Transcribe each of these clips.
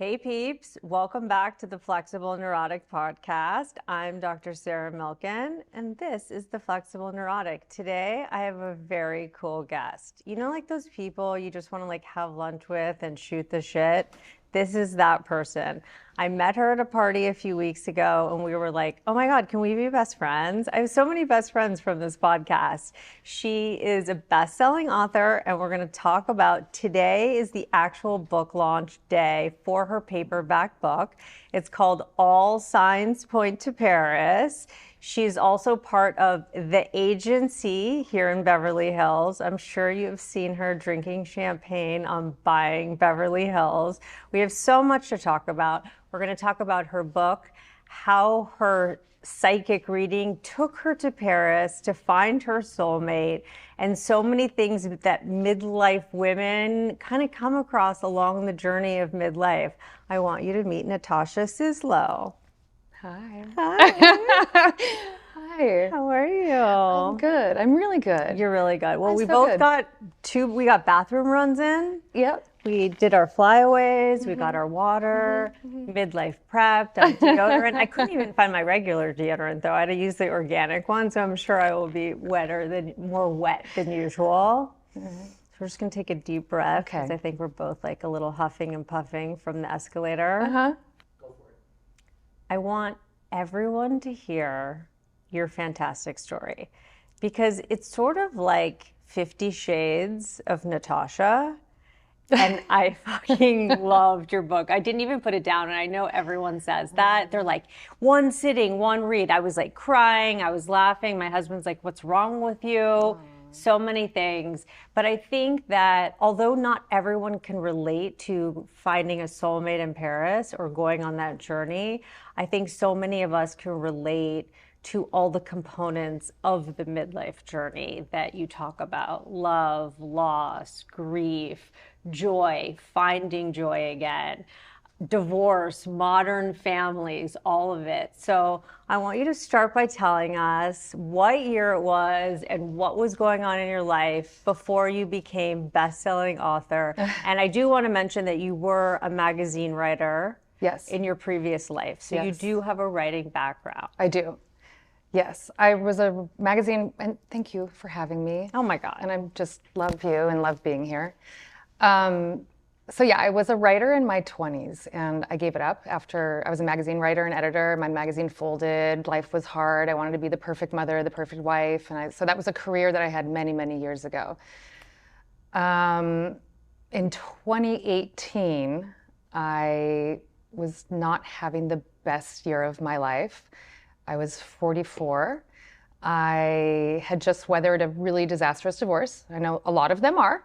Hey peeps, welcome back to the Flexible Neurotic podcast. I'm Dr. Sarah Milken, and this is the Flexible Neurotic. Today, I have a very cool guest. You know, like those people you just want to like have lunch with and shoot the shit? This is that person. I met her at a party a few weeks ago and we were like, oh my God, can we be best friends? I have so many best friends from this podcast. She is a best-selling author and we're gonna talk about today is the actual book launch day for her paperback book. It's called All Signs Point to Paris. She's also part of The Agency here in Beverly Hills. I'm sure you've seen her drinking champagne on Buying Beverly Hills. We have so much to talk about. We're going to talk about her book, how her psychic reading took her to Paris to find her soulmate, and so many things that midlife women kind of come across along the journey of midlife. I want you to meet Natasha Sizlo. Hi. Hi. Hi. How are you? I'm good. I'm really good. You're really good. Well, I'm we so both good. we got bathroom runs in. Yep. We did our flyaways, we got our water, midlife prepped, deodorant. I couldn't even find my regular deodorant though. I had to use the organic one, so I'm sure I will be more wet than usual. So we're just gonna take a deep breath because I think we're both like a little huffing and puffing from the escalator. Go for it. I want everyone to hear your fantastic story because it's sort of like 50 Shades of Natasha. And I fucking loved your book. I didn't even put it down, and I know everyone says that. They're like, one sitting, one read. I was like crying, I was laughing. My husband's like, what's wrong with you? So many things. But I think that although not everyone can relate to finding a soulmate in Paris or going on that journey, I think so many of us can relate to all the components of the midlife journey that you talk about: love, loss, grief, joy, finding joy again, divorce, modern families, all of it. So I want you to start by telling us what year it was and what was going on in your life before you became best-selling author. And I do want to mention that you were a magazine writer. Yes. In your previous life. So you do have a writing background. I do. Yes, I was a magazine, and thank you for having me. Oh my God. And I just love you and love being here. So yeah, I was a writer in my 20s and I gave it up after I was a magazine writer and editor. My magazine folded, life was hard. I wanted to be the perfect mother, the perfect wife. So that was a career that I had many, many years ago. In 2018, I was not having the best year of my life. I was 44. I had just weathered a really disastrous divorce. I know a lot of them are.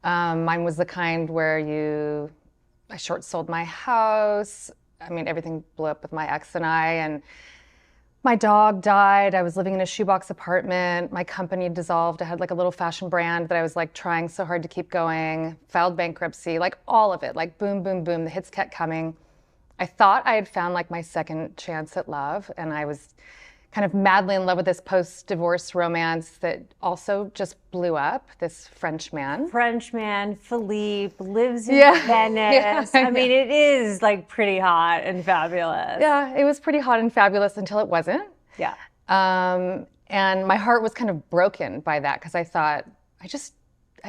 Mine was the kind where I short sold my house. I mean, everything blew up with my ex and and my dog died. I was living in a shoebox apartment. My company dissolved. I had like a little fashion brand that I was like trying so hard to keep going, filed bankruptcy, like all of it, like boom, boom, boom. The hits kept coming. I thought I had found like my second chance at love, and I was kind of madly in love with this post-divorce romance that also just blew up, this French man. Philippe, lives in Venice. Yeah, I mean, it is like pretty hot and fabulous. Yeah, it was pretty hot and fabulous until it wasn't. Yeah. And my heart was kind of broken by that because I thought, I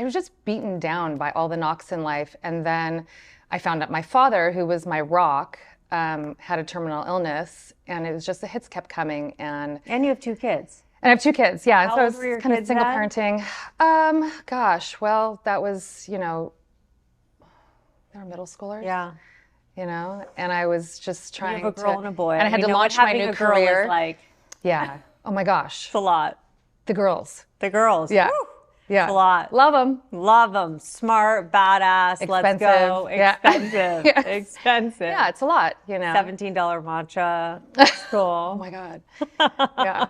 was just beaten down by all the knocks in life. And then I found out my father, who was my rock, had a terminal illness, and it was just the hits kept coming. And you have two kids. And I have two kids, yeah. How so old were your kind of kids single then? parenting. Gosh, well, that was, they were middle schoolers. Yeah. And I was just trying to. You have a girl and a boy. And I had to launch my new career. Like, yeah. Oh my gosh. it's a lot. The girls. The girls. Yeah. Woo. Yeah. It's a lot. Love them. Love them. Smart, badass. Expensive. Let's go. Yeah. Expensive. Yes. Expensive. Yeah, it's a lot, $17 matcha. It's cool. Oh my God. Yeah.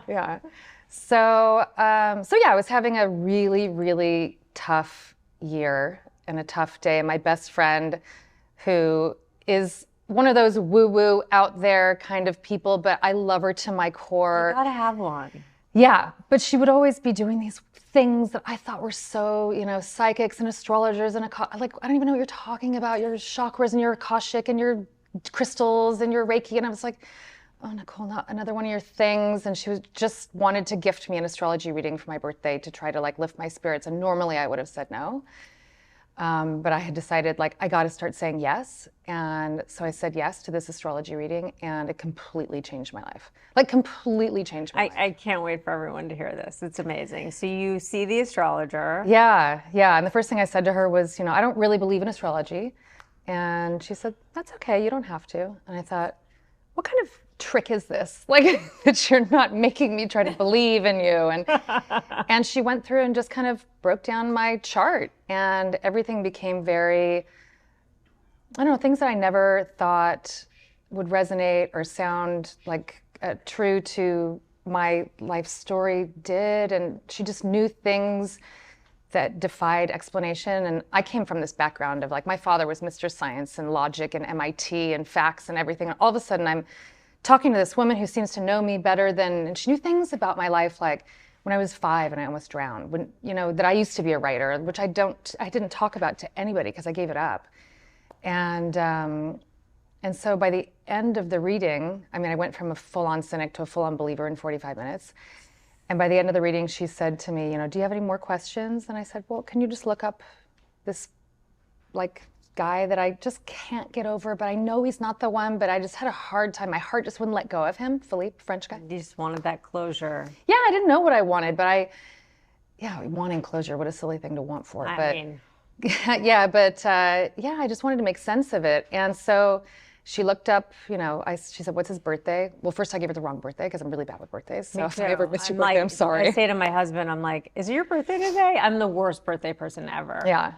Yeah. So yeah, I was having a really, really tough year and a tough day. My best friend, who is one of those woo-woo out there kind of people, but I love her to my core. You gotta have one. Yeah, but she would always be doing these things that I thought were so, psychics and astrologers and like, I don't even know what you're talking about, your chakras and your Akashic and your crystals and your Reiki. And I was like, oh, Nicole, not another one of your things. And she was just wanted to gift me an astrology reading for my birthday to try to like lift my spirits. And normally I would have said no. But I had decided like, I got to start saying yes. And so I said yes to this astrology reading and it completely changed my life. Like completely changed my life. I can't wait for everyone to hear this. It's amazing. So you see the astrologer. Yeah. And the first thing I said to her was, I don't really believe in astrology. And she said, that's okay, you don't have to. And I thought, what kind of trick is this? Like that you're not making me try to believe in you. And she went through and just kind of broke down my chart and everything became very, I don't know, things that I never thought would resonate or sound like true to my life story did. And she just knew things that defied explanation. And I came from this background of like, my father was Mr. Science and logic and MIT and facts and everything. And all of a sudden I'm talking to this woman who seems to know me better than, and she knew things about my life, like when I was 5 and I almost drowned, when, that I used to be a writer, which I didn't talk about to anybody because I gave it up. And so by the end of the reading, I went from a full-on cynic to a full-on believer in 45 minutes. And by the end of the reading, she said to me, do you have any more questions? And I said, well, can you just look up this like guy that I just can't get over, but I know he's not the one, but I just had a hard time. My heart just wouldn't let go of him. Philippe, French guy. You just wanted that closure. Yeah, I didn't know what I wanted, but wanting closure, what a silly thing to want for. I just wanted to make sense of it. And so she looked up, she said, what's his birthday? Well, first I gave her the wrong birthday because I'm really bad with birthdays. So if I ever missed your birthday, I'm sorry. I say to my husband, I'm like, is it your birthday today? I'm the worst birthday person ever. Yeah.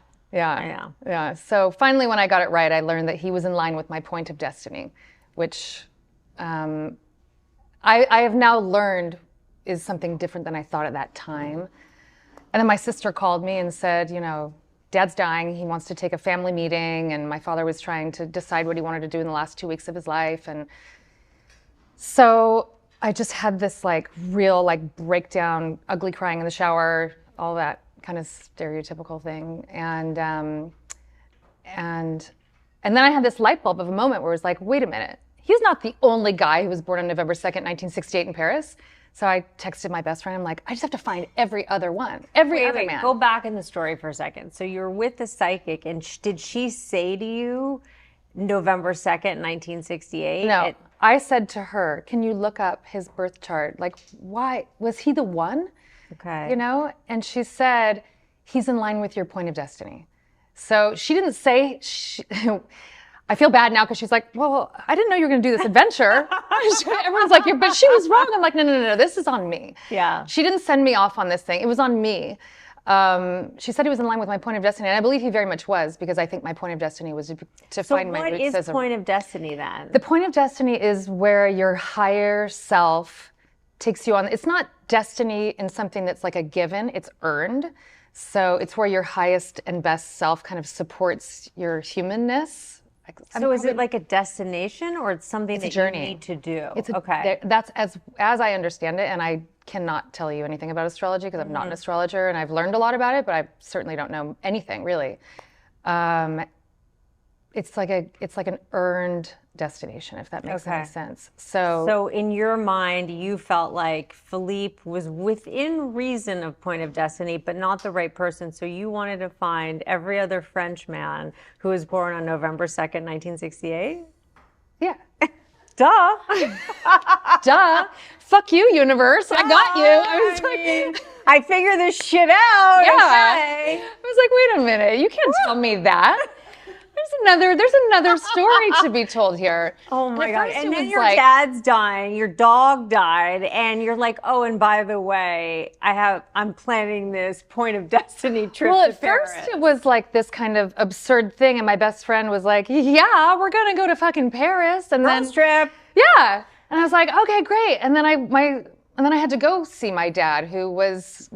So finally, when I got it right, I learned that he was in line with my point of destiny, which I have now learned is something different than I thought at that time. And then my sister called me and said, Dad's dying. He wants to take a family meeting. And my father was trying to decide what he wanted to do in the last 2 weeks of his life. And so I just had this like real like breakdown, ugly crying in the shower, all that kind of stereotypical thing. And then I had this light bulb of a moment where it was like, wait a minute, he's not the only guy who was born on November 2nd, 1968 in Paris. So I texted my best friend. I'm like, I just have to find every other one, every other man. Go back in the story for a second. So you're with the psychic, and did she say to you November 2nd, 1968? No, I said to her, can you look up his birth chart? Like, why? Was he the one? Okay. And she said, he's in line with your point of destiny. So she didn't say, I feel bad now because she's like, well, I didn't know you were going to do this adventure. Everyone's like, but she was wrong. I'm like, no, this is on me. Yeah. She didn't send me off on this thing. It was on me. She said he was in line with my point of destiny. And I believe he very much was, because I think my point of destiny was to find my roots. So what is point of destiny then? The point of destiny is where your higher self takes you on. It's not destiny in something that's like a given, it's earned. So it's where your highest and best self kind of supports your humanness. So is it like a destination, or it's something that you need to do? Okay. That's as I understand it, and I cannot tell you anything about astrology because I'm not an astrologer, and I've learned a lot about it, but I certainly don't know anything really. It's like an earned destination, if that makes any sense. So in your mind, you felt like Philippe was within reason of point of destiny, but not the right person. So you wanted to find every other French man who was born on November 2nd, 1968? Yeah. Duh. Duh. Fuck you, universe. I got you. I was like, I figured this shit out. Yeah. Okay. I was like, wait a minute. You can't tell me that. There's another story to be told here. Oh my God. And then your dad's dying, your dog died, and you're like, oh, and by the way, I'm planning this point of destiny trip to Paris. Well, at first it was like this kind of absurd thing, and my best friend was like, yeah, we're gonna go to fucking Paris. And Girls trip. Yeah. And I was like, okay, great. And then I had to go see my dad, who was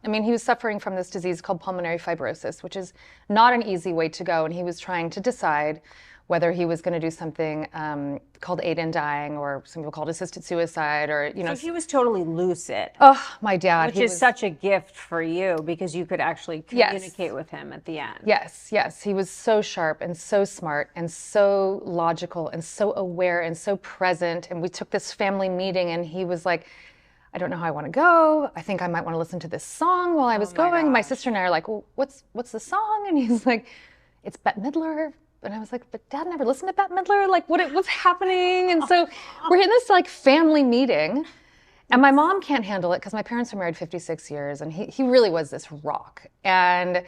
he was suffering from this disease called pulmonary fibrosis, which is not an easy way to go. And he was trying to decide whether he was going to do something called aid in dying, or some people called assisted suicide, or, you know. So he was totally lucid. Oh, my dad. Which is such a gift for you because you could actually communicate with him at the end. Yes, yes. He was so sharp and so smart and so logical and so aware and so present. And we took this family meeting and he was like, I don't know how I want to go. I think I might want to listen to this song while I was going. My sister and I are like, well, what's the song? And he's like, it's Bette Midler. And I was like, but Dad never listened to Bette Midler. Like, what's happening? And so we're in this like family meeting, and my mom can't handle it because my parents were married 56 years, and he really was this rock. And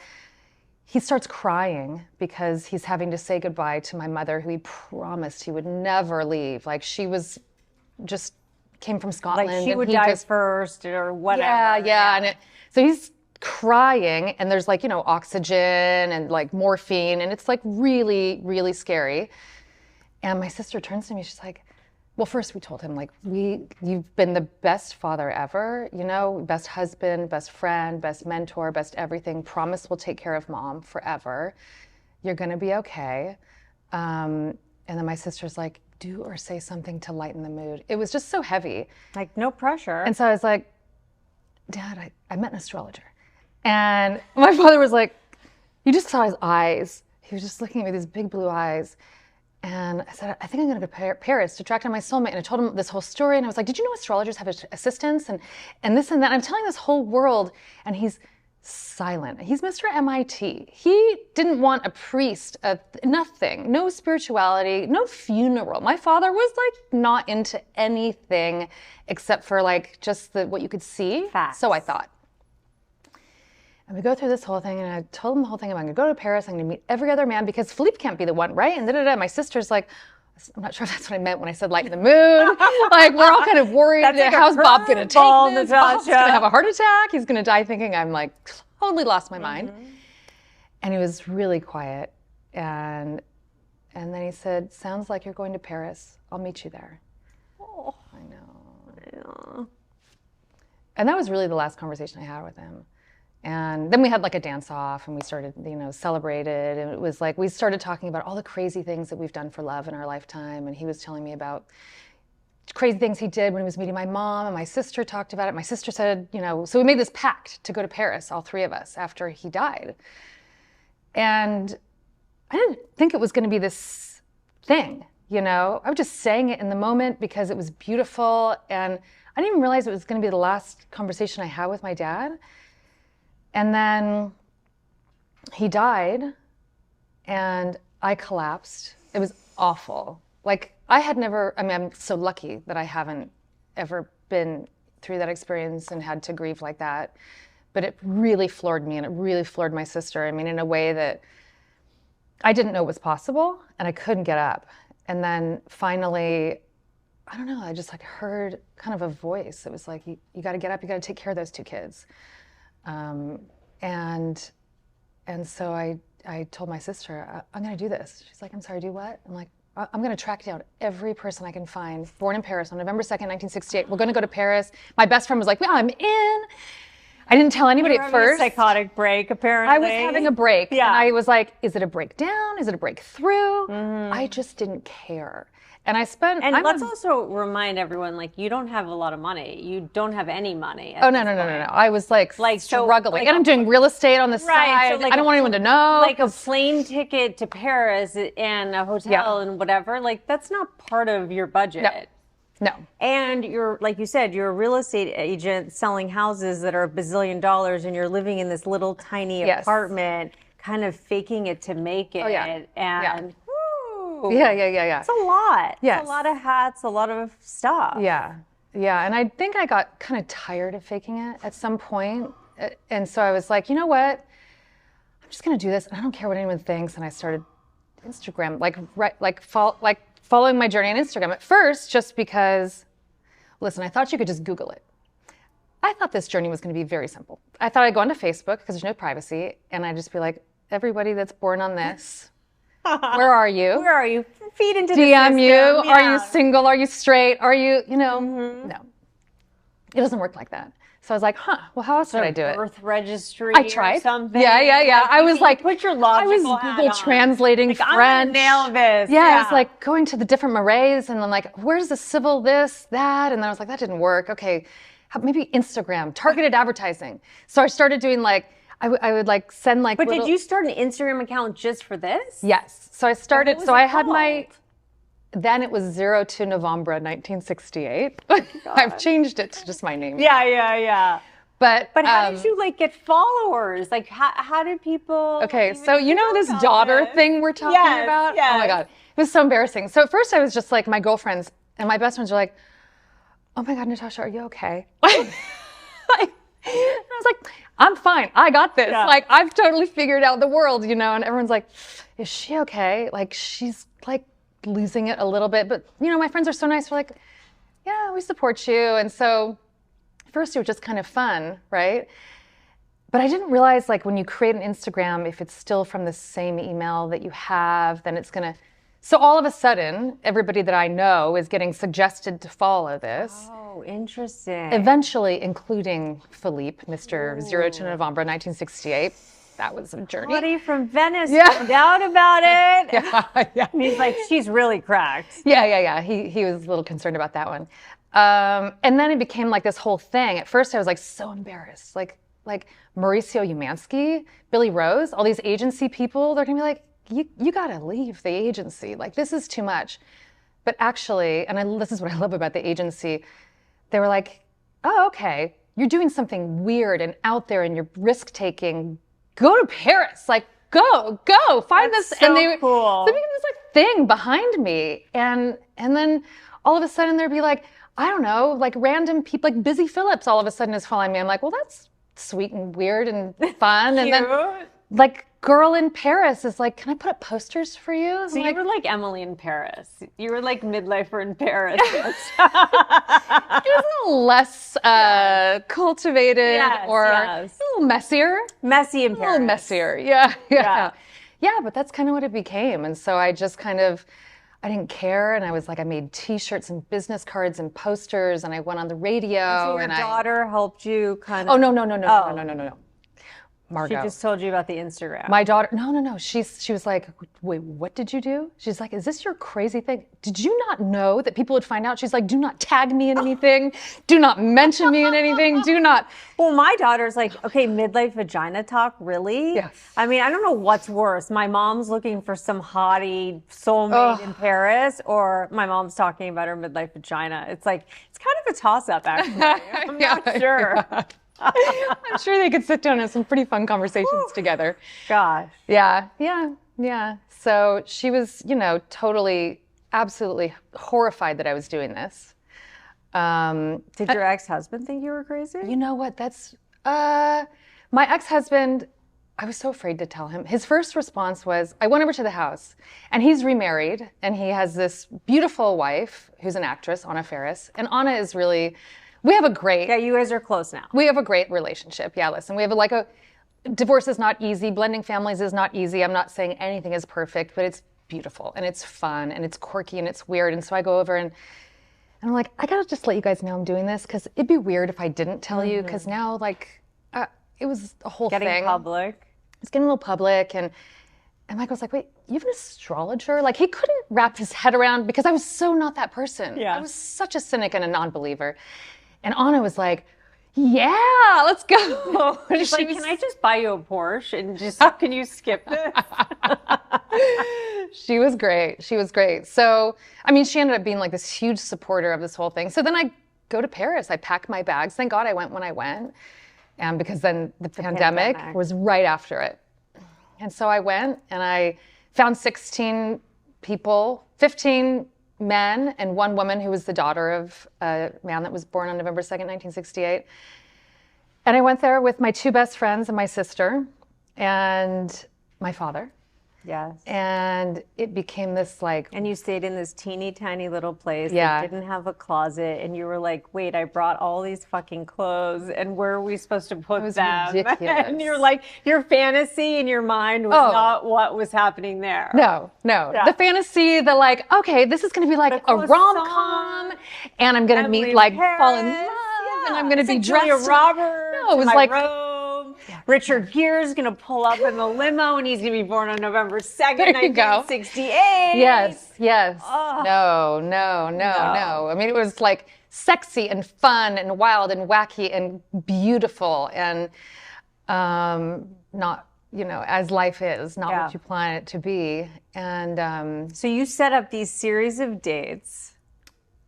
he starts crying because he's having to say goodbye to my mother, who he promised he would never leave. Like, she was just came from Scotland. Like she would die first or whatever. Yeah. And so he's crying, and there's like, you know, oxygen and like morphine, and it's like really, really scary. And my sister turns to me, she's like, well, first we told him, like, you've been the best father ever, you know, best husband, best friend, best mentor, best everything. Promise we'll take care of Mom forever. You're gonna be okay. And then my sister's like, do or say something to lighten the mood. It was just so heavy. Like, no pressure. And so I was like, Dad, I met an astrologer. And my father was like, you just saw his eyes. He was just looking at me with these big blue eyes. And I said, I think I'm going to go to Paris to track down my soulmate. And I told him this whole story. And I was like, did you know astrologers have assistants and this and that? And I'm telling this whole world. And he's silent. He's Mr. MIT. He didn't want a priest, nothing, no spirituality, no funeral. My father was like not into anything except for like just what you could see. Facts. So I thought. And we go through this whole thing, and I told him the whole thing. I'm going to go to Paris. I'm going to meet every other man because Philippe can't be the one, right? And My sister's like, I'm not sure if that's what I meant when I said lighten the mood. Like, we're all kind of worried. Like how's Bob going to take this? Bob's Natasha. going to have a heart attack. He's going to die thinking I'm like totally lost my mind. And he was really quiet. And then he said, sounds like you're going to Paris. I'll meet you there. Oh, I know. yeah. And that was really the last conversation I had with him. And then we had like a dance off, and we started, you know, celebrated. And it was like, we started talking about all the crazy things that we've done for love in our lifetime. And he was telling me about crazy things he did when he was meeting my mom, and my sister talked about it. My sister said, you know, so we made this pact to go to Paris, all three of us, after he died. And I didn't think it was going to be this thing, you know. I was just saying it in the moment because it was beautiful. And I didn't even realize it was going to be the last conversation I had with my dad. And then he died, and I collapsed. It was awful. Like, I had never, I mean, I'm so lucky that I haven't ever been through that experience and had to grieve like that. But it really floored me, and it really floored my sister. I mean, in a way that I didn't know was possible, and I couldn't get up. And then finally, I don't know, I just like heard kind of a voice. It was like, you got to get up, you got to take care of those two kids. And so I told my sister, I'm going to do this. She's like, I'm sorry, do what? I'm like, I'm going to track down every person I can find, born in Paris on November 2nd, 1968. We're going to go to Paris. My best friend was like, well, I'm in. I didn't tell anybody at first. A psychotic break, apparently. I was having a break. Yeah. And I was like, is it a breakdown? Is it a breakthrough? I just didn't care. And I spent. And let's also remind everyone, like, you don't have a lot of money. You don't have any money. Oh, no. I was like struggling. And I'm doing real estate on the side. So like I don't want anyone to know. Like a plane ticket to Paris and a hotel and whatever. Like, that's not part of your budget. No. And you're, like you said, you're a real estate agent selling houses that are $1 bazillion, and you're living in this little tiny apartment, kind of faking it to make it. Oh, yeah. And Yeah. It's a lot. Yes. It's a lot of hats, a lot of stuff. Yeah. And I think I got kind of tired of faking it at some point. And so I was like, you know what? I'm just going to do this. And I don't care what anyone thinks. And I started Instagram, following my journey on Instagram at first, just because, listen, I thought you could just Google it. I thought this journey was going to be very simple. I thought I'd go onto Facebook because there's no privacy. And I'd just be like, everybody that's born on this, where are you? Where are you? Feed into the DM system. you. Yeah. Are you single? Are you straight? Are you, No. It doesn't work like that. So I was like, well, how else would I do it? Birth registry I tried. or something. Yeah. I was like, put your I was logical hat Google on. translating like, French. I'm gonna nail this. Yeah, I was like going to the different maraes and then like, where's the civil this, that? And then I was like, that didn't work. Okay, maybe Instagram, targeted advertising. So I started doing like, I would like send like But did you start an Instagram account just for this? Yes. So I started, so I had called? then it was 02 November 1968. I've changed it to just my name. Yeah. But how did you like get followers? Like how did people? Okay, so you know this daughter thing we're talking about? Yes. Oh my God, it was so embarrassing. So at first I was just like, my girlfriends and my best friends were like, oh my God, Natasha, are you okay? And I was like, I'm fine. I got this. Yeah. Like, I've totally figured out the world, you know? And everyone's like, is she okay? Like, she's like losing it a little bit. But, you know, my friends are so nice. They're like, yeah, we support you. And so first it was just kind of fun, right? But I didn't realize, like, when you create an Instagram, if it's still from the same email that you have, then it's going to... So all of a sudden, everybody that I know is getting suggested to follow this. Oh, interesting. Eventually, including Philippe, Mr. 02 November 1968. That was a journey. Somebody from Venice found out about it. Yeah. And he's like, she's really cracked. Yeah. He was a little concerned about that one. And then it became like this whole thing. At first, I was like so embarrassed. Like Mauricio Umansky, Billy Rose, all these agency people, they're gonna be like, you gotta leave the agency. Like, this is too much. But actually, this is what I love about the agency, they were like, oh, okay, you're doing something weird and out there and you're risk taking. Go to Paris, like go, find That's this. So and they cool. became this like thing behind me. And then all of a sudden there'd be like, I don't know, like random people, like Busy Phillips all of a sudden is following me. I'm like, well, that's sweet and weird and fun. And then like girl in Paris is like, can I put up posters for you? So you were like Emily in Paris. You were like midlifer in Paris. It was a little less cultivated or a little messier. Messy in Paris. A little messier, yeah. But that's kind of what it became. And so I just kind of, I didn't care. And I was like, I made T-shirts and business cards and posters and I went on the radio. So your daughter helped you kind of. Oh, no. Margot. She just told you about the Instagram. My daughter, no. She was like, wait, what did you do? She's like, is this your crazy thing? Did you not know that people would find out? She's like, do not tag me in anything. Do not mention me in anything. Do not. Well, my daughter's like, okay, midlife vagina talk, really? Yes. I mean, I don't know what's worse. My mom's looking for some hottie soulmate in Paris, or my mom's talking about her midlife vagina. It's like, it's kind of a toss-up, actually. I'm not sure. Yeah. I'm sure they could sit down and have some pretty fun conversations together. Gosh. Yeah. So she was, totally, absolutely horrified that I was doing this. Did your ex-husband think you were crazy? You know what? That's, my ex-husband, I was so afraid to tell him. His first response was, I went over to the house and he's remarried and he has this beautiful wife who's an actress, Anna Faris. And Anna is really... We have a great... Yeah, you guys are close now. We have a great relationship. Yeah, listen, we have divorce is not easy. Blending families is not easy. I'm not saying anything is perfect, but it's beautiful and it's fun and it's quirky and it's weird. And so I go over and I'm like, I gotta just let you guys know I'm doing this because it'd be weird if I didn't tell you because now it was a whole thing. Getting public. It's getting a little public and Michael's like, wait, you have an astrologer? Like he couldn't wrap his head around because I was so not that person. Yeah. I was such a cynic and a non-believer. And Anna was like, yeah, let's go. She's like, can I just buy you a Porsche and just, can you skip this? She was great. So, I mean, she ended up being like this huge supporter of this whole thing. So then I go to Paris. I pack my bags. Thank God I went when I went. And because then the pandemic was right after it. And so I went and I found 16 people, 15 men and one woman who was the daughter of a man that was born on November 2nd, 1968. And I went there with my two best friends and my sister and my father. Yes. And it became this like... And you stayed in this teeny tiny little place Yeah. that didn't have a closet. And you were like, wait, I brought all these fucking clothes. And where are we supposed to put them? Ridiculous. And you're like, your fantasy in your mind was not what was happening there. No. Yeah. The fantasy, the like, okay, this is going to be like a rom-com. And I'm going to meet, like, fall in love. and I'm going to be Julia dressed. Roberts. No, it was my like robe. Richard Gere's going to pull up in the limo, and he's going to be born on November 2nd, 1968. Yes. Oh. No. I mean, it was like sexy and fun and wild and wacky and beautiful and not, as life is, not what you plan it to be. And so you set up these series of dates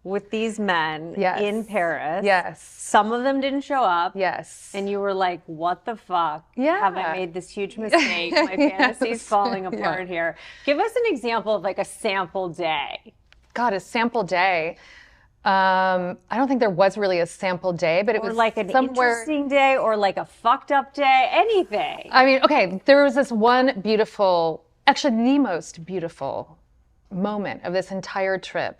with these men in Paris. Yes. Some of them didn't show up. Yes. And you were like, what the fuck? Yeah. Have I made this huge mistake? My fantasy's falling apart here. Give us an example of like a sample day. God, a sample day. I don't think there was really a sample day, but it was like an somewhere... interesting day or like a fucked up day, anything. I mean, okay, there was this one beautiful, actually the most beautiful moment of this entire trip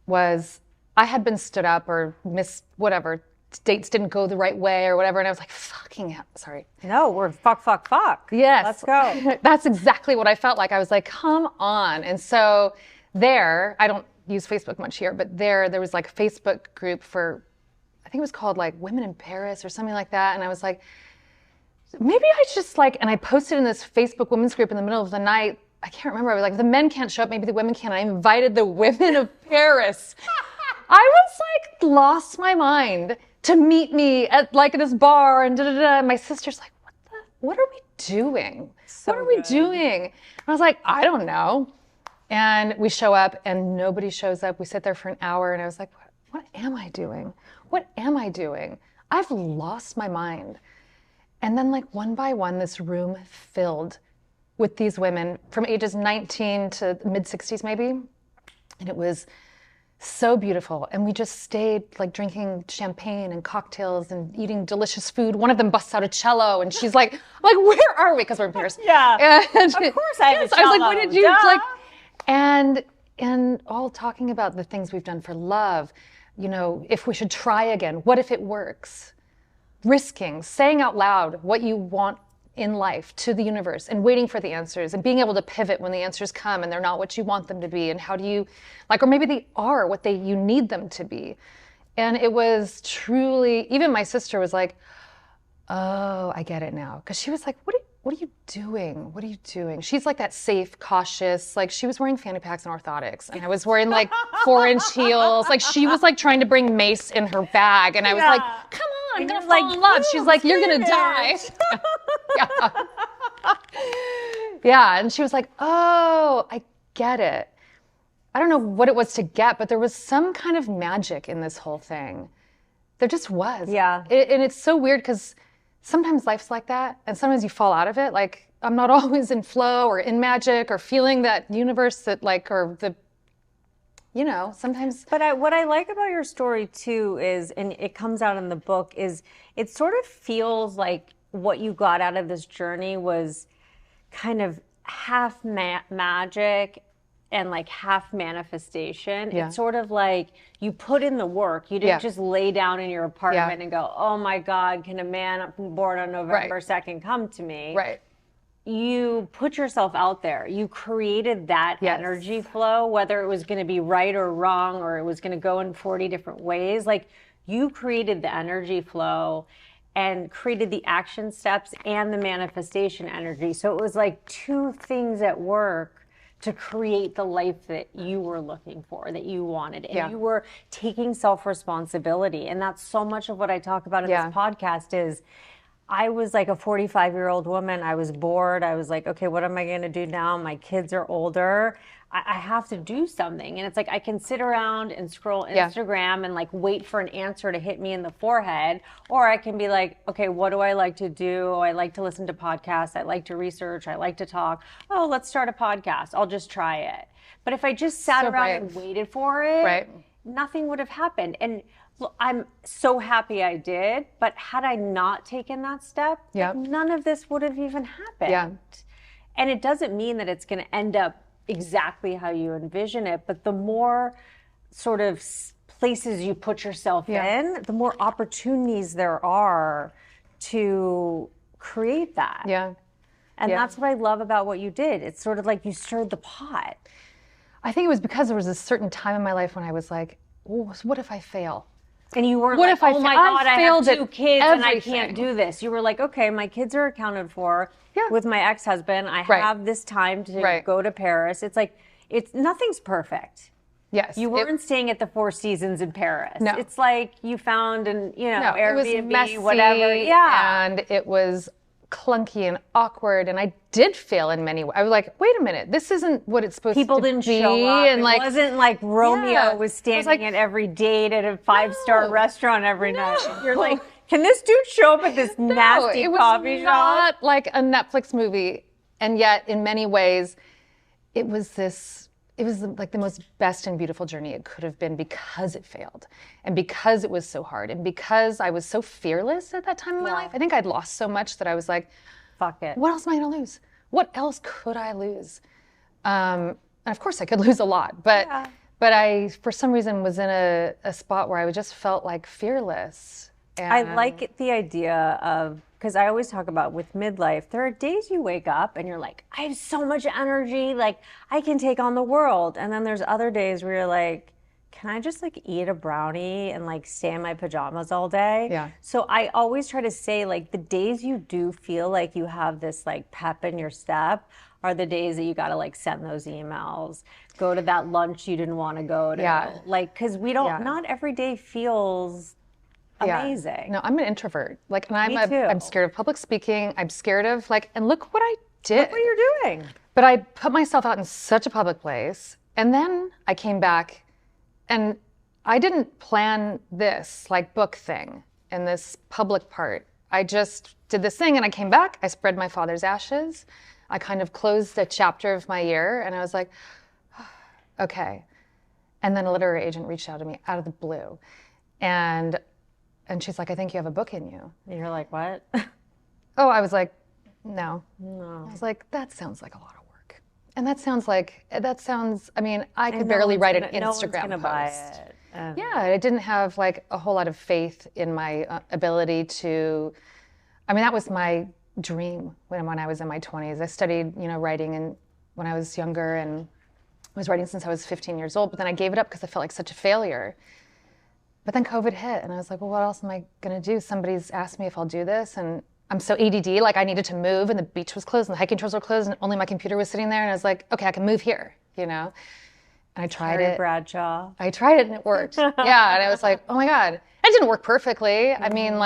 was I had been stood up or missed whatever, dates didn't go the right way or whatever, and I was like, fucking hell, sorry. No, we're fuck. Yes. Let's go. That's exactly what I felt like. I was like, come on. And so there, I don't use Facebook much here, but there was like a Facebook group for, I think it was called like Women in Paris or something like that. And I was like, maybe I just like, and I posted in this Facebook women's group in the middle of the night. I can't remember. I was like, if the men can't show up, maybe the women can. I invited the women of Paris. I was like, lost my mind to meet me at like this bar and da-da-da. My sister's like, what are we doing? So what are we doing? And I was like, I don't know. And we show up and nobody shows up. We sit there for an hour and I was like, what am I doing? What am I doing? I've lost my mind. And then like one by one, this room filled with these women from ages 19 to mid 60s maybe. And it was so beautiful. And we just stayed like drinking champagne and cocktails and eating delicious food. One of them busts out a cello and she's like, where are we? Because we're in Paris. Yeah. And, of course I have a cello. I was like, what did you Duh. like? And all talking about the things we've done for love, if we should try again, what if it works? Risking, saying out loud what you want in life to the universe and waiting for the answers and being able to pivot when the answers come and they're not what you want them to be. And how do you, or maybe they are what you need them to be. And it was truly, even my sister was like, oh, I get it now. Because she was like, what are you doing? What are you doing? She's like that safe, cautious, like she was wearing fanny packs and orthotics. And I was wearing like 4-inch heels. Like she was like trying to bring mace in her bag. And I was like, come on, I'm going to fall in love. She's like, you're going to die. Yeah. And she was like, oh, I get it. I don't know what it was to get, but there was some kind of magic in this whole thing. There just was. Yeah. And it's so weird because sometimes life's like that, and sometimes you fall out of it. Like, I'm not always in flow or in magic or feeling that universe that or the, sometimes. But what I like about your story too is, and it comes out in the book, is it sort of feels like what you got out of this journey was kind of half magic and like half manifestation. Yeah. It's sort of like you put in the work. You didn't just lay down in your apartment and go, oh my God, can a man born on November 2nd come to me? Right. You put yourself out there. You created that energy flow, whether it was going to be right or wrong, or it was going to go in 40 different ways. Like, you created the energy flow and created the action steps and the manifestation energy. So it was like two things at work to create the life that you were looking for, that you wanted. And you were taking self-responsibility. And that's so much of what I talk about in this podcast is, I was like a 45-year-old woman. I was bored. I was like, okay, what am I going to do now? My kids are older. I have to do something. And it's like, I can sit around and scroll Instagram and like wait for an answer to hit me in the forehead. Or I can be like, okay, what do I like to do? I like to listen to podcasts. I like to research. I like to talk. Oh, let's start a podcast. I'll just try it. But if I just sat around and waited for it, nothing would have happened. And look, I'm so happy I did. But had I not taken that step, like, none of this would have even happened. Yeah. And it doesn't mean that it's going to end up exactly how you envision it, but the more sort of places you put yourself in, the more opportunities there are to create that. Yeah. And that's what I love about what you did. It's sort of like you stirred the pot. I think it was because there was a certain time in my life when I was like, oh, what if I fail? And you weren't What like, if I oh my fa- I God, I have failed at 2 kids and I everything. can't do this. You were like, okay, my kids are accounted for Yeah. with my ex-husband. I Right. have this time to Right. go to Paris. It's like, nothing's perfect. Yes. You weren't staying at the Four Seasons in Paris. No. It's like you found an, No, Airbnb, it was messy, whatever. Yeah. and it was clunky and awkward, and I did fail in many ways. I was like, wait a minute, this isn't what it's supposed People to didn't be. show up. And It wasn't like Romeo Yeah. was I standing was like, at every date at a 5-star No. restaurant every night. No. You're like, can this dude show up at this nasty it was coffee shop? not like a Netflix movie, and yet in many ways, it was like the most best and beautiful journey it could have been, because it failed and because it was so hard and because I was so fearless at that time in my life. I think I'd lost so much that I was like, fuck it. what else am I going to lose? What else could I lose? And of course I could lose a lot, but I, for some reason, was in a spot where I just felt like fearless. And I like the idea of, because I always talk about with midlife, there are days you wake up and you're like, I have so much energy, like I can take on the world. And then there's other days where you're like, can I just like eat a brownie and like stay in my pajamas all day? Yeah. So I always try to say, like, the days you do feel like you have this like pep in your step are the days that you got to like send those emails, go to that lunch you didn't want to go to. Yeah. Like, because we don't, not every day feels amazing. No, I'm an introvert. Like, and Me too. I'm scared of public speaking. I'm scared of like, and look what I did. Look what you're doing. But I put myself out in such a public place, and then I came back, and I didn't plan this like book thing and this public part. I just did this thing, and I came back. I spread my father's ashes. I kind of closed a chapter of my year, and I was like, okay. And then a literary agent reached out to me out of the blue, and she's like, I think you have a book in you. And you're like, what? Oh, I was like, no. No. I was like, that sounds like a lot of work. And I mean, I could And barely write an no one's Instagram gonna post. buy it. Yeah, I didn't have like a whole lot of faith in my ability to, I mean, that was my dream when I was in my 20s. I studied, writing when I was younger, and I was writing since I was 15 years old, but then I gave it up because I felt like such a failure. But then COVID hit, and I was like, well, what else am I going to do? Somebody's asked me if I'll do this, and I'm so ADD, like I needed to move, and the beach was closed, and the hiking trails were closed, and only my computer was sitting there, and I was like, okay, I can move here, And I tried Terry it. Bradshaw. I tried it, and it worked. Yeah, and I was like, oh my God. It didn't work perfectly. I mean,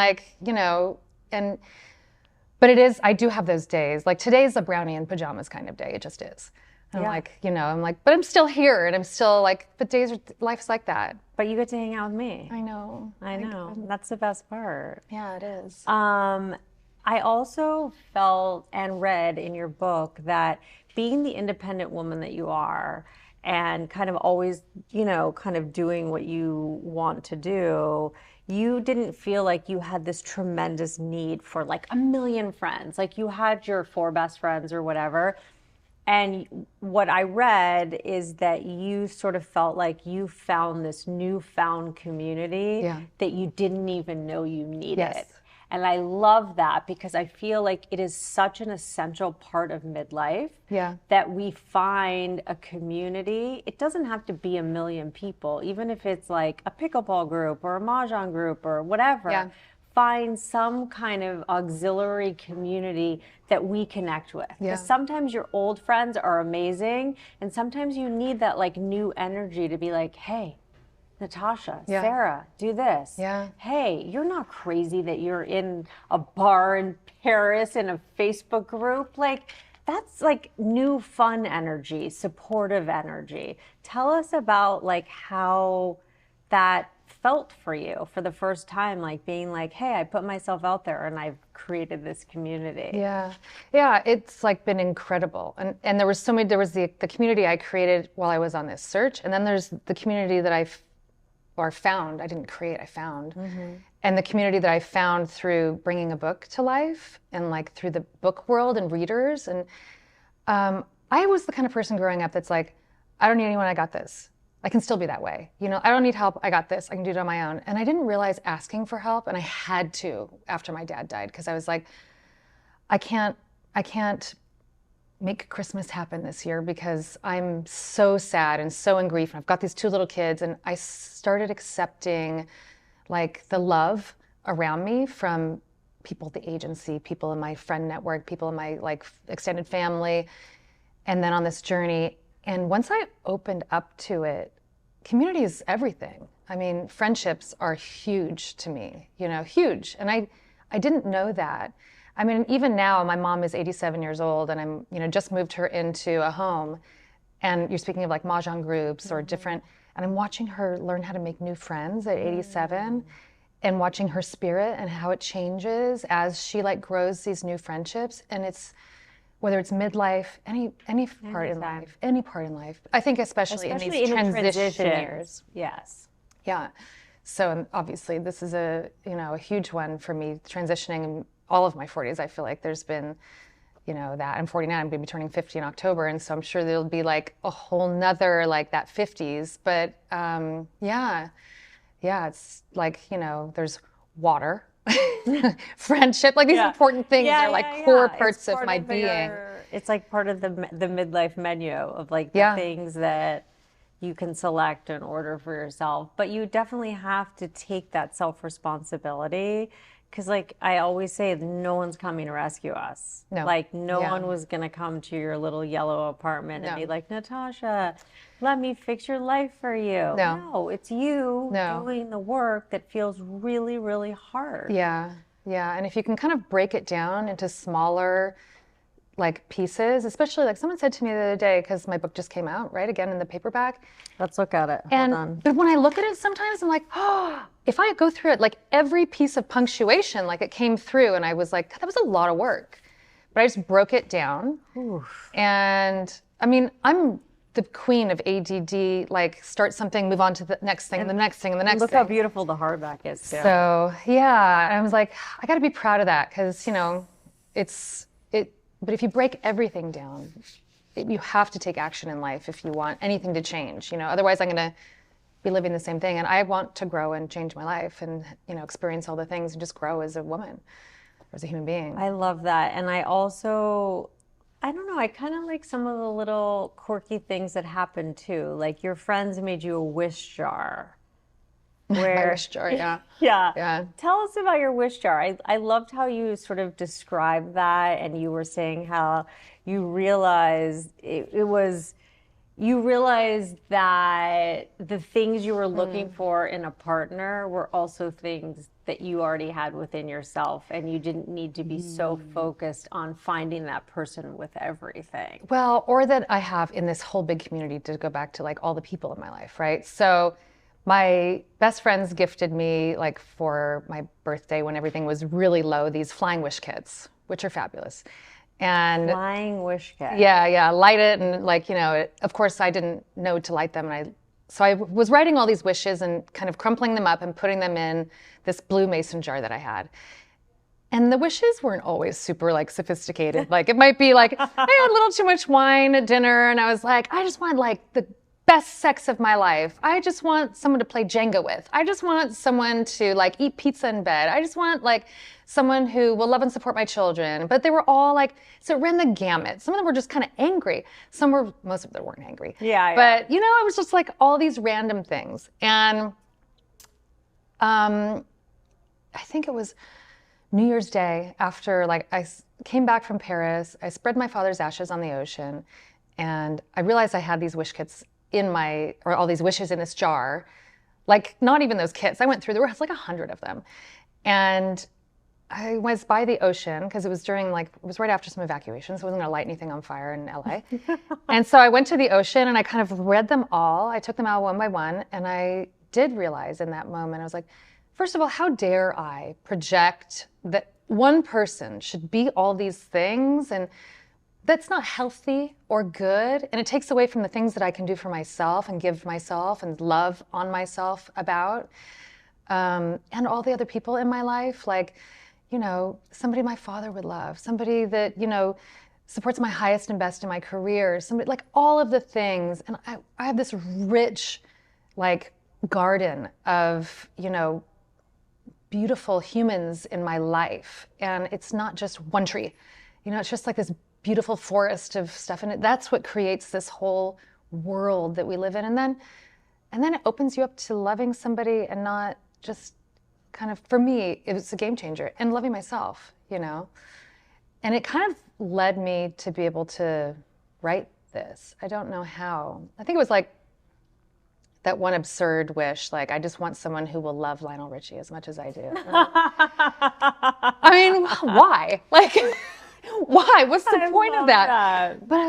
but it is, I do have those days. Like today's a brownie and pajamas kind of day, it just is. And I'm like, but I'm still here, and I'm still like, but life's like that. But you get to hang out with me. I know. I know. That's the best part. Yeah, it is. I also felt and read in your book that being the independent woman that you are, and kind of always, kind of doing what you want to do, you didn't feel like you had this tremendous need for like a million friends. Like you had your 4 best friends or whatever. And what I read is that you sort of felt like you found this newfound community that you didn't even know you needed. Yes. And I love that, because I feel like it is such an essential part of midlife that we find a community. It doesn't have to be a million people, even if it's like a pickleball group or a mahjong group or whatever. Yeah. Find some kind of auxiliary community that we connect with. Because sometimes your old friends are amazing, and sometimes you need that like new energy to be like, hey, Natasha, Sarah, do this. Yeah. Hey, you're not crazy that you're in a bar in Paris in a Facebook group. Like, that's like new fun energy, supportive energy. Tell us about like how that felt for you for the first time, like being like, hey, I put myself out there and I've created this community. Yeah, it's like been incredible. And there was the community I created while I was on this search, and then there's the community that I found. I didn't create, I found. Mm-hmm. And the community that I found through bringing a book to life, and like through the book world and readers. And I was the kind of person growing up that's like, I don't need anyone, I got this. I can still be that way. I don't need help, I got this, I can do it on my own. And I didn't realize asking for help, and I had to after my dad died, because I was like, I can't make Christmas happen this year because I'm so sad and so in grief, and I've got these 2 little kids. And I started accepting like the love around me from people at the agency, people in my friend network, people in my like extended family, and then on this journey. And once I opened up to it, community is everything. I mean, friendships are huge to me, you know, huge. And I didn't know that. I mean, even now, my mom is 87 years old, and I'm, you know, just moved her into a home. And you're speaking of like mahjong groups or different, and I'm watching her learn how to make new friends at 87, and watching her spirit and how it changes as she like grows these new friendships. And it's, whether it's midlife, any part in life, any part in life. I think especially in these transition years. Yes. Yeah. So obviously this is a, you know, a huge one for me, transitioning in all of my 40s. I feel like there's been, you know, that I'm 49, I'm gonna be turning 50 in October. And so I'm sure there'll be like a whole nother, like that 50s. But yeah, it's like, you know, there's water, friendship, like these important things are like core parts of my being. It's like part of the midlife menu of like the things that you can select in order for yourself. But you definitely have to take that self-responsibility, because like I always say, no one's coming to rescue us. No. Like no one was going to come to your little yellow apartment and be like, Natasha, let me fix your life for you. No, it's you doing the work that feels really, really hard. Yeah. And if you can kind of break it down into smaller like pieces, especially like someone said to me the other day, because my book just came out, right? Again, in the paperback. Let's look at it. Hold on. But when I look at it sometimes, I'm like, oh, if I go through it, like every piece of punctuation, like it came through and I was like, that was a lot of work. But I just broke it down. Oof. And I mean, I'm the queen of ADD, like start something, move on to the next thing, and the next thing, and the next thing. Look how beautiful the hardback is too. So yeah, I was like, I gotta be proud of that, because, you know, but if you break everything down, you have to take action in life if you want anything to change, you know, otherwise I'm going to be living the same thing. And I want to grow and change my life and, you know, experience all the things and just grow as a woman, or as a human being. I love that. And I also, I don't know, I kind of like some of the little quirky things that happen too. Like your friends made you a wish jar. My wish jar, yeah. Yeah. Tell us about your wish jar. I loved how you sort of described that, and you were saying how you realized you realized that the things you were looking for in a partner were also things that you already had within yourself, and you didn't need to be so focused on finding that person with everything. Well, or that I have in this whole big community, to go back to like all the people in my life, right? So my best friends gifted me, like for my birthday when everything was really low, these flying wish kits, which are fabulous. And flying wish kit. Yeah, light it, and like, you know, of course I didn't know to light them, and so I was writing all these wishes and kind of crumpling them up and putting them in this blue mason jar that I had. And the wishes weren't always super like sophisticated. Like it might be like I had a little too much wine at dinner, and I was like, I just want like the best sex of my life. I just want someone to play Jenga with. I just want someone to like eat pizza in bed. I just want like someone who will love and support my children. But they were all like, so it ran the gamut. Some of them were just kind of angry. Most of them weren't angry. Yeah. But you know, it was just like all these random things. And I think it was New Year's Day, after like I came back from Paris, I spread my father's ashes on the ocean, and I realized I had these wish kits or all these wishes in this jar, like not even those kits. I went through, there was like 100 of them. And I was by the ocean because it was right after some evacuations. So I wasn't gonna light anything on fire in LA. And so I went to the ocean and I kind of read them all. I took them out one by one, and I did realize in that moment, I was like, first of all, how dare I project that one person should be all these things? And that's not healthy or good, and it takes away from the things that I can do for myself and give myself and love on myself about, and all the other people in my life, like, you know, somebody my father would love, somebody that, you know, supports my highest and best in my career, somebody, like all of the things. And I have this rich, like, garden of, you know, beautiful humans in my life, and it's not just one tree, you know, it's just like this beautiful forest of stuff, and that's what creates this whole world that we live in. And then it opens you up to loving somebody and not just kind of, for me, it was a game changer, and loving myself, you know? And it kind of led me to be able to write this. I don't know how. I think it was like that one absurd wish, like, I just want someone who will love Lionel Richie as much as I do. I mean, why? Like, why? What's the point of that? But I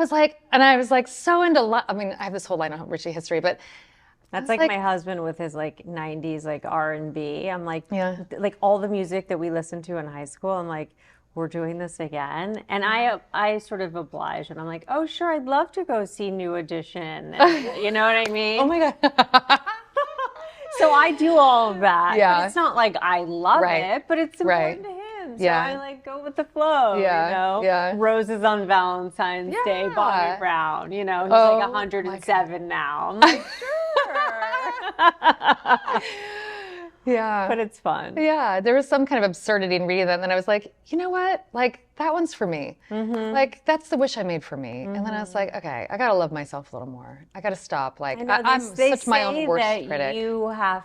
was like so into, I mean, I have this whole Lionel Richie history, but that's like my husband with his like 90s like R&B. I'm like, like all the music that we listened to in high school, I'm like, we're doing this again. And I sort of oblige, and I'm like, oh, sure, I'd love to go see New Edition. And, you know what I mean? Oh my God. So I do all of that. Yeah. But it's not like I love it, but it's important to him. So I like go with the flow, you know? Yeah. Roses on Valentine's Day, Bobby Brown, you know, he's like 107 now. I'm like, sure. Yeah. But it's fun. Yeah. There was some kind of absurdity in reading that. And then I was like, you know what? Like, that one's for me. Like, that's the wish I made for me. And then I was like, okay, I got to love myself a little more. I got to stop. Like, I'm such my own worst critic. You have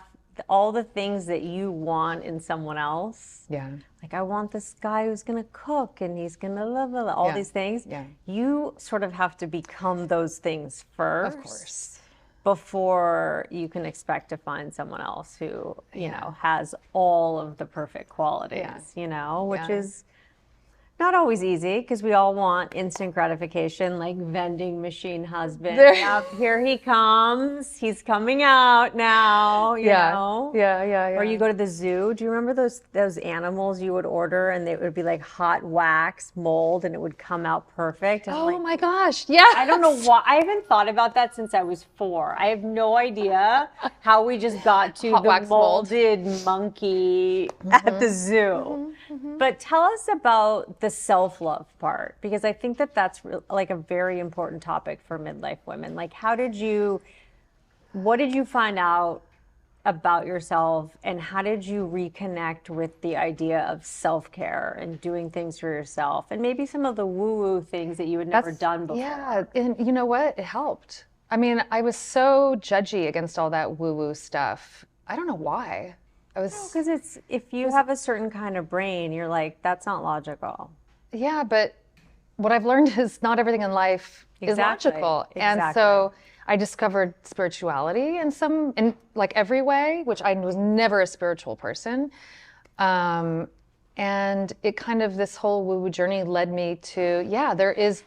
all the things that you want in someone else. Yeah. Like, I want this guy who's going to cook and he's going to love all these things. Yeah. You sort of have to become those things first. Of course. Before you can expect to find someone else who, you know, has all of the perfect qualities, you know, which is not always easy, because we all want instant gratification, like vending machine husband. Yep, here he comes. He's coming out now, you know? Yeah. Or you go to the zoo. Do you remember those animals you would order, and they would be like hot wax mold, and it would come out perfect? And oh my gosh, yeah. I don't know why. I haven't thought about that since I was 4. I have no idea how we just got to the molded monkey at the zoo. But tell us about the self-love part, because I think that that's like a very important topic for midlife women. Like, what did you find out about yourself, and how did you reconnect with the idea of self-care and doing things for yourself, and maybe some of the woo-woo things that you had never done before? Yeah, and you know what? It helped. I mean, I was so judgy against all that woo-woo stuff. I don't know why. Because if you have a certain kind of brain, you're like, that's not logical. Yeah, but what I've learned is not everything in life is logical. And so I discovered spirituality in like every way, which I was never a spiritual person. And it kind of, this whole woo-woo journey led me to, there is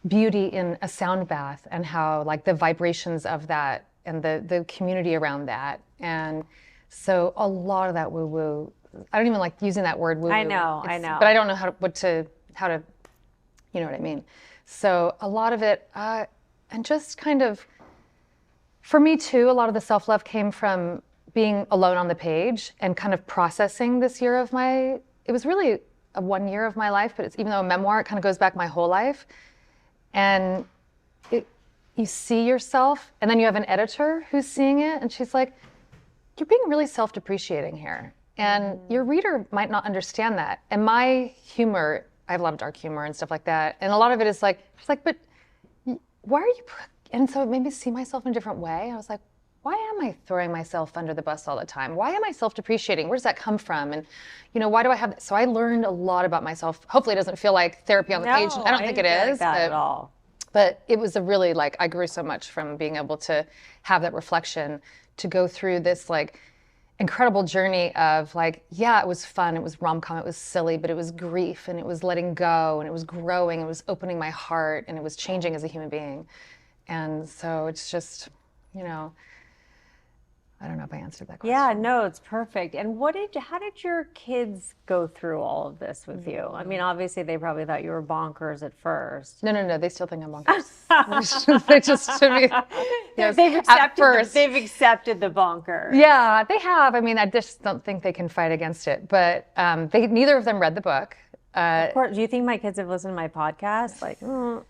beauty in a sound bath, and how like the vibrations of that and the community around that. And so a lot of that woo-woo, I don't even like using that word woo-woo. I know. But I don't know how to, you know what I mean? So a lot of it, and just kind of, for me too, a lot of the self-love came from being alone on the page and kind of processing this year of it was really a 1 year of my life, but even though a memoir, it kind of goes back my whole life. And you see yourself, and then you have an editor who's seeing it, and she's like, you're being really self-depreciating here. And your reader might not understand that. And my humor, I have a lot of dark humor and stuff like that. And a lot of it is like, she's like, but why are you, and so it made me see myself in a different way. I was like, why am I throwing myself under the bus all the time? Why am I self-depreciating? Where does that come from? And, you know, why do I have that? So I learned a lot about myself. Hopefully it doesn't feel like therapy on the page. I don't think it is. Like that at all. But it was a really, like, I grew so much from being able to have that reflection, to go through this, like, incredible journey of, like, it was fun, it was rom-com, it was silly, but it was grief, and it was letting go, and it was growing, it was opening my heart, and it was changing as a human being. And so it's just, you know, I don't know if I answered that question. Yeah, no, it's perfect. And how did your kids go through all of this with you? I mean, obviously they probably thought you were bonkers at first. No, they still think I'm bonkers. They just, to me, yes, they've accepted the bonker. Yeah, they have. I mean, I just don't think they can fight against it. But neither of them read the book. Of course. Do you think my kids have listened to my podcast? Like, no,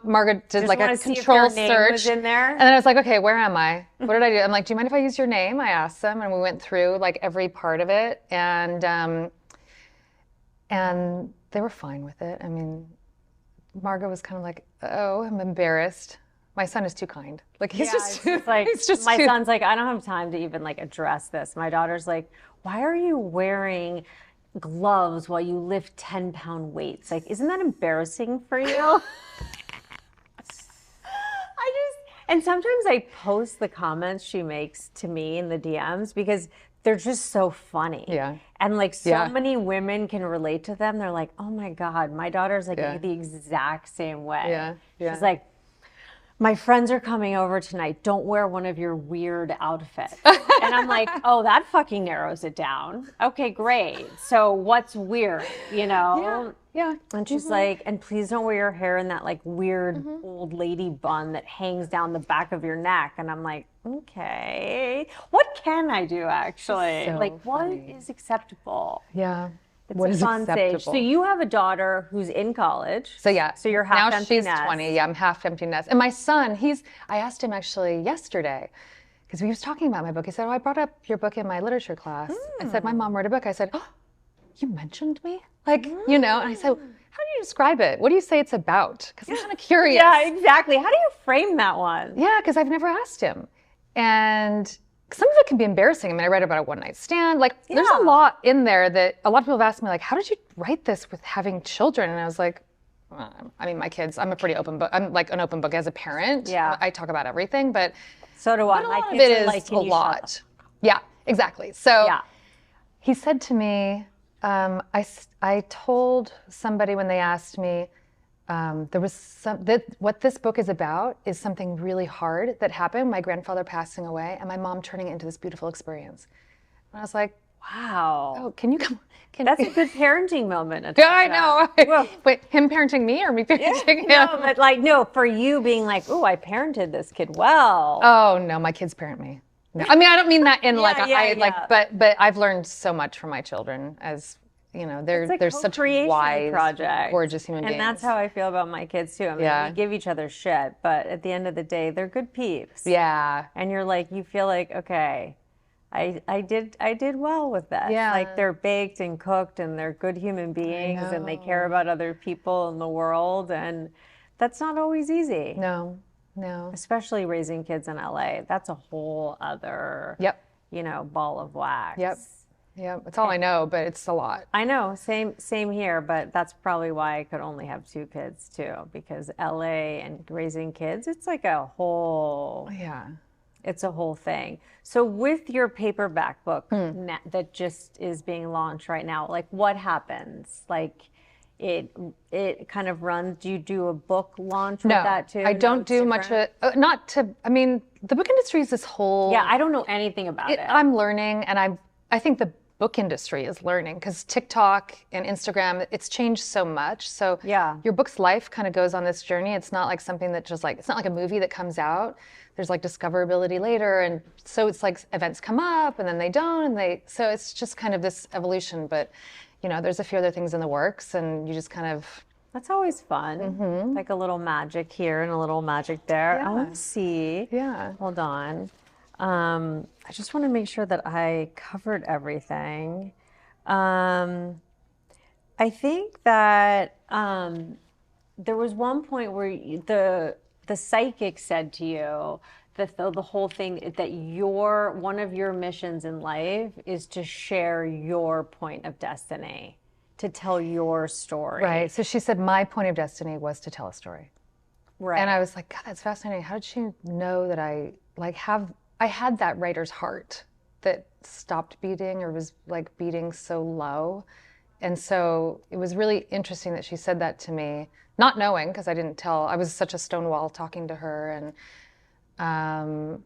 Margaret did like a control search. Was in there. And then I was like, okay, where am I? What did I do? I'm like, do you mind if I use your name? I asked them, and we went through like every part of it, and they were fine with it. I mean, Margaret was kind of like, oh, I'm embarrassed. My son is too kind. Like he's Yeah, just it's like he's just my too, son's like, I don't have time to even like address this. My daughter's like, why are you wearing gloves while you lift 10-pound weights? Like, isn't that embarrassing for you? And sometimes I post the comments she makes to me in the DMs because they're just so funny. Yeah. And like so Yeah. many women can relate to them. They're like, oh my God, my daughter's like Yeah. the exact same way. Yeah. Yeah. She's like, my friends are coming over tonight. Don't wear one of your weird outfits. And I'm like, oh, that fucking narrows it down. Okay, great. So what's weird, you know? Yeah. And she's like, and please don't wear your hair in that like weird old lady bun that hangs down the back of your neck. And I'm like, okay, what can I do actually? So like, what funny. is acceptable? Yeah. It's What a is fun stage. acceptable? So you have a daughter who's in college. So yeah. So you're half now empty she's nest. 20. Yeah, I'm half empty nest. And my son, I asked him actually yesterday, because we was talking about my book. He said, oh, I brought up your book in my literature class. I said, my mom wrote a book. I said, oh, you mentioned me? Like, you know, and I said, how do you describe it? What do you say it's about? Because I'm kind of curious. Yeah, exactly. How do you frame that one? Yeah, because I've never asked him. And some of it can be embarrassing. I mean, I read about a one-night stand. Like, there's a lot in there that a lot of people have asked me, like, how did you write this with having children? And I was like, I mean, my kids, I'm a pretty open book. I'm like an open book as a parent. Yeah. I talk about everything, but So do I. a My lot of kids it are is like, a can you shut up? lot. Yeah, exactly. So Yeah. he said to me, I told somebody when they asked me, there was what this book is about is something really hard that happened, my grandfather passing away and my mom turning it into this beautiful experience. And I was like, Wow. oh, can you come? That's a good parenting moment, Natasha. Yeah, I know. Wait, him parenting me or me parenting him? No, but like, no, for you being like, oh, I parented this kid well. Oh, no, my kids parent me. No. I mean, I don't mean that in like, but I've learned so much from my children as, you know, they're such wise, project. gorgeous human beings. And that's how I feel about my kids too. I mean, we give each other shit, but at the end of the day, they're good peeps. Yeah. And you're like, you feel like, okay, I did well with this. Yeah. Like they're baked and cooked and they're good human beings and they care about other people in the world. And that's not always easy. No. Especially raising kids in LA. That's a whole other, you know, ball of wax. Yep. It's all I know, but it's a lot. I know, same here, but that's probably why I could only have 2 kids too, because LA and raising kids, it's like a whole, it's a whole thing. So with your paperback book that just is being launched right now, like what happens? Like it kind of runs, do you do a book launch with that too? I don't do much of I mean, the book industry is this whole. Yeah, I don't know anything about it. I'm learning, and I think the book industry is learning because TikTok and Instagram, it's changed so much. So your book's life kind of goes on this journey. It's not like something that just like, it's not like a movie that comes out. There's like discoverability later. And so it's like events come up and then they don't. So it's just kind of this evolution. But, you know, there's a few other things in the works and you just kind of. That's always fun. Like a little magic here and a little magic there. I want to see. Yeah. Hold on. I just want to make sure that I covered everything. I think that there was one point where the psychic said to you that the whole thing that one of your missions in life is to share your point of destiny, to tell your story. Right. So she said my point of destiny was to tell a story. Right. And I was like, God, that's fascinating. How did she know that I had that writer's heart that stopped beating or was like beating so low. And so it was really interesting that she said that to me, not knowing, because I didn't tell. I was such a stonewall talking to her. And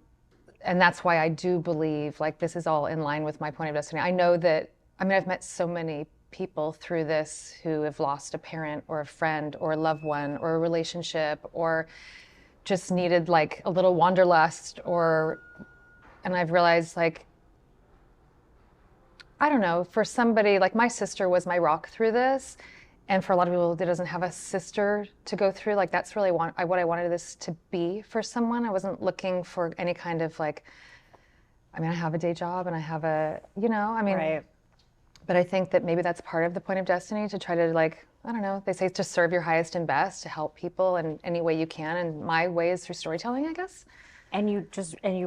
that's why I do believe like this is all in line with my point of destiny. I know that, I mean, I've met so many people through this who have lost a parent or a friend or a loved one or a relationship or just needed like a little wanderlust and I've realized like, I don't know, for somebody, like my sister was my rock through this. And for a lot of people that doesn't have a sister to go through, like that's really what I wanted this to be for someone. I wasn't looking for any kind of like, I mean, I have a day job and I have but I think that maybe that's part of the point of destiny to try to like I don't know, they say to serve your highest and best, to help people in any way you can. And my way is through storytelling, I guess. And you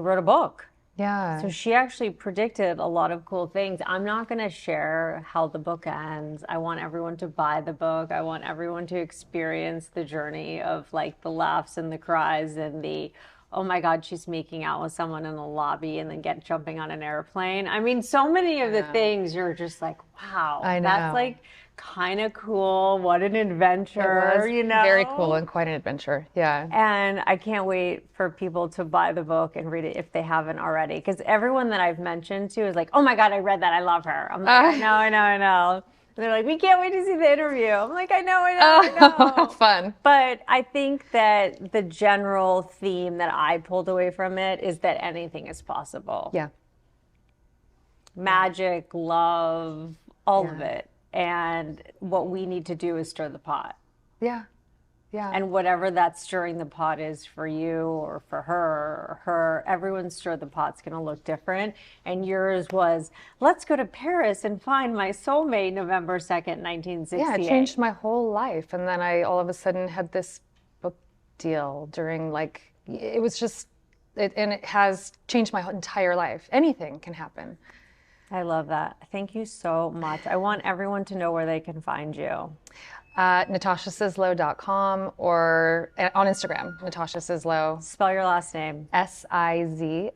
wrote a book. Yeah. So she actually predicted a lot of cool things. I'm not going to share how the book ends. I want everyone to buy the book. I want everyone to experience the journey of like the laughs and the cries and the, oh my God, she's making out with someone in the lobby and then jumping on an airplane. I mean, so many of the things you're just like, wow, I know. That's like kind of cool. What an adventure, you know? Very cool and quite an adventure. Yeah. And I can't wait for people to buy the book and read it if they haven't already. Because everyone that I've mentioned to is like, oh my God, I read that. I love her. I'm like, I know. And they're like, we can't wait to see the interview. I'm like, I know. Fun. But I think that the general theme that I pulled away from it is that anything is possible. Yeah. Magic, love, all of it. And what we need to do is stir the pot. Yeah. Yeah. And whatever that stirring the pot is for you or for her, everyone's stir the pot's going to look different. And yours was, let's go to Paris and find my soulmate, November 2nd, 1968. Yeah, it changed my whole life. And then I all of a sudden had this book deal during it was just, and it has changed my entire life. Anything can happen. I love that. Thank you so much. I want everyone to know where they can find you. NatashaSizlo.com or on Instagram, Natasha Sizlo. Spell your last name. Sizlo.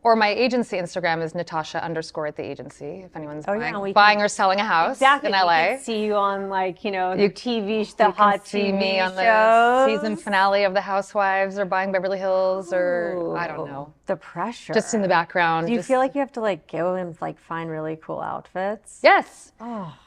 Or my agency Instagram is Natasha_@the_agency. If anyone's buying or selling a house in LA. We can see you on the TV, the hot see TV me on shows. the season finale of The Housewives or Buying Beverly Hills or I don't know. The pressure. Just in the background. Do you feel like you have to go and find really cool outfits? Yes. Oh.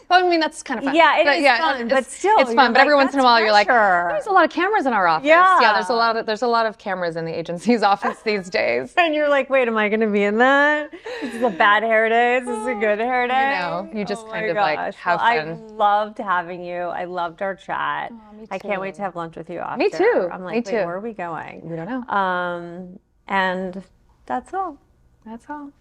Well, I mean, that's kind of fun. Yeah, it is fun, but still. It's fun, but every once in a while you're like, there's a lot of cameras in our office. Yeah. There's a lot of cameras in the agency's office these days. And you're like, wait, am I going to be in that? This is a bad hair day. This is a good hair day. You just kind of have fun. I loved having you. I loved our chat. Oh, me too. I can't wait to have lunch with you after. Me too. I'm like, me too. wait, where are we going? We don't know. And that's all. That's all.